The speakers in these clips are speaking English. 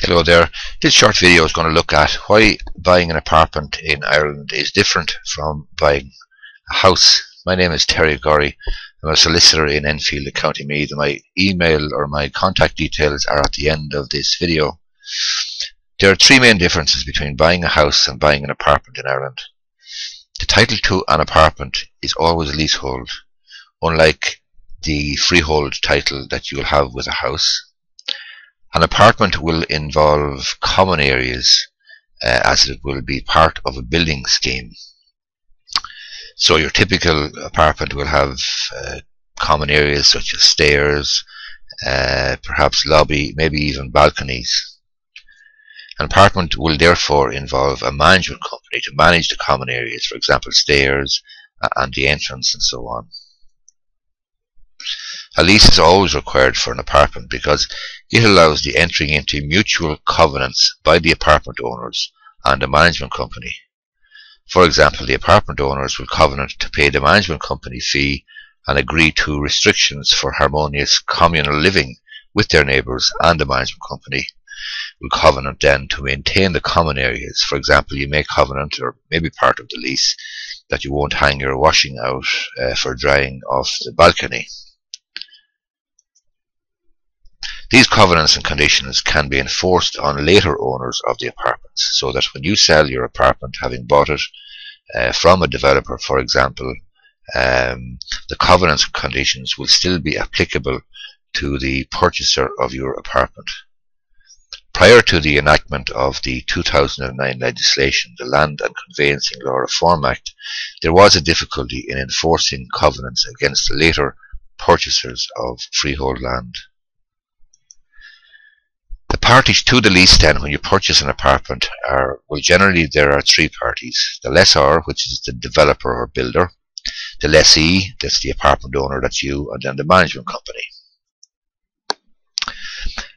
Hello there. This short video is going to look at why buying an apartment in Ireland is different from buying a house. My name is Gorry. I'm a solicitor in Enfield, County Meath. My email or my contact details are at the end of this video. There are three main differences between buying a house and buying an apartment in Ireland. The title to an apartment is always a leasehold, unlike the freehold title that you will have with a house. An apartment will involve common areas as it will be part of a building scheme. So your typical apartment will have common areas such as stairs, perhaps lobby, maybe even balconies. An apartment will therefore involve a management company to manage the common areas, for example stairs and the entrance and so on. A lease is always required for an apartment because it allows the entering into mutual covenants by the apartment owners and the management company. For example, the apartment owners will covenant to pay the management company fee and agree to restrictions for harmonious communal living with their neighbours, and the management company will covenant then to maintain the common areas. For example, you may covenant, or maybe part of the lease, that you won't hang your washing out for drying off the balcony. These covenants and conditions can be enforced on later owners of the apartments, so that when you sell your apartment, having bought it from a developer, for example, the covenants and conditions will still be applicable to the purchaser of your apartment. Prior to the enactment of the 2009 legislation, the Land and Conveyancing Law Reform Act, there was a difficulty in enforcing covenants against the later purchasers of freehold land. The parties to the lease then, when you purchase an apartment, generally there are three parties. The lessor, which is the developer or builder; the lessee, that's the apartment owner, that's you; and then the management company.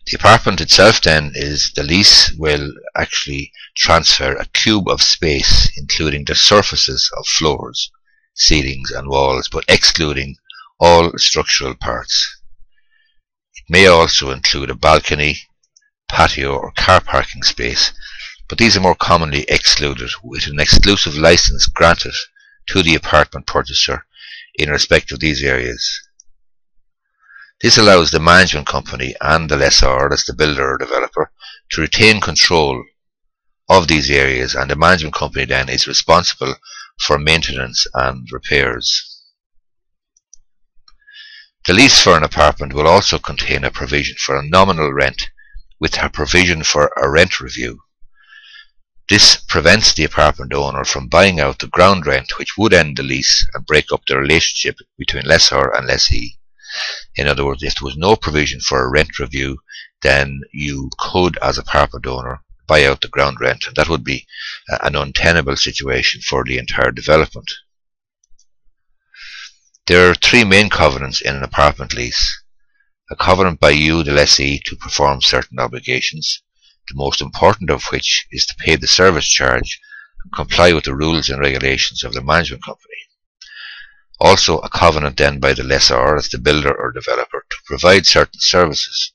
The apartment itself then the lease will actually transfer a cube of space, including the surfaces of floors, ceilings and walls, but excluding all structural parts. It may also include a balcony, patio or car parking space, but these are more commonly excluded, with an exclusive license granted to the apartment purchaser in respect of these areas. This allows the management company and the lessor, that's the builder or developer, to retain control of these areas, and the management company then is responsible for maintenance and repairs. The lease for an apartment will also contain a provision for a nominal rent with a provision for a rent review. This prevents the apartment owner from buying out the ground rent, which would end the lease and break up the relationship between lessor and lessee. In other words, if there was no provision for a rent review, then you could, as apartment owner, buy out the ground rent, and that would be an untenable situation for the entire development. There are three main covenants in an apartment lease. A covenant by you, the lessee, to perform certain obligations, the most important of which is to pay the service charge and comply with the rules and regulations of the management company. Also a covenant then by the lessor, as the builder or developer, to provide certain services,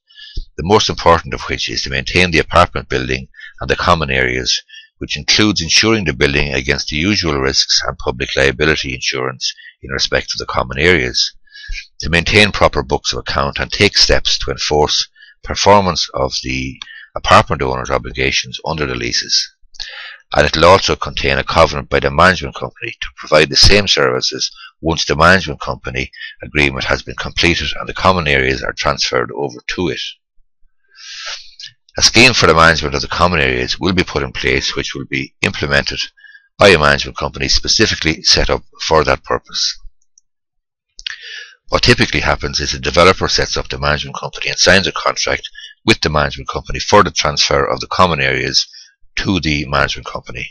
the most important of which is to maintain the apartment building and the common areas, which includes insuring the building against the usual risks and public liability insurance in respect of the common areas, to maintain proper books of account and take steps to enforce performance of the apartment owner's obligations under the leases. And it will also contain a covenant by the management company to provide the same services once the management company agreement has been completed and the common areas are transferred over to it. A scheme for the management of the common areas will be put in place, which will be implemented by a management company specifically set up for that purpose. What typically happens is the developer sets up the management company and signs a contract with the management company for the transfer of the common areas to the management company.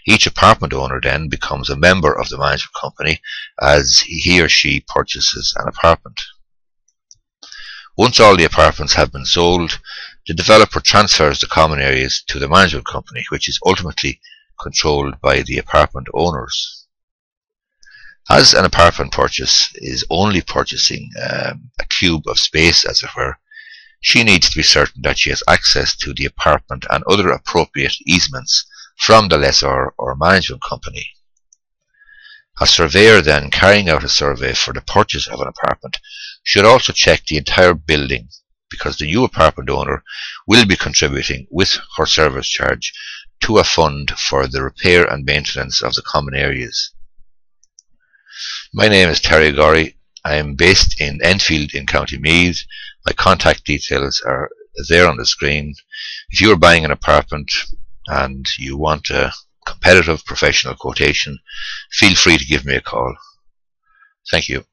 Each apartment owner then becomes a member of the management company as he or she purchases an apartment. Once all the apartments have been sold, the developer transfers the common areas to the management company, which is ultimately controlled by the apartment owners. As an apartment purchase is only purchasing a cube of space, as it were, She needs to be certain that she has access to the apartment and other appropriate easements from the lessor or management company. A surveyor then carrying out a survey for the purchase of an apartment should also check the entire building, because the new apartment owner will be contributing with her service charge to a fund for the repair and maintenance of the common areas. My name is Gorry. I am based in Enfield in County Meath. My contact details are there on the screen. If you are buying an apartment and you want a competitive professional quotation, feel free to give me a call. Thank you.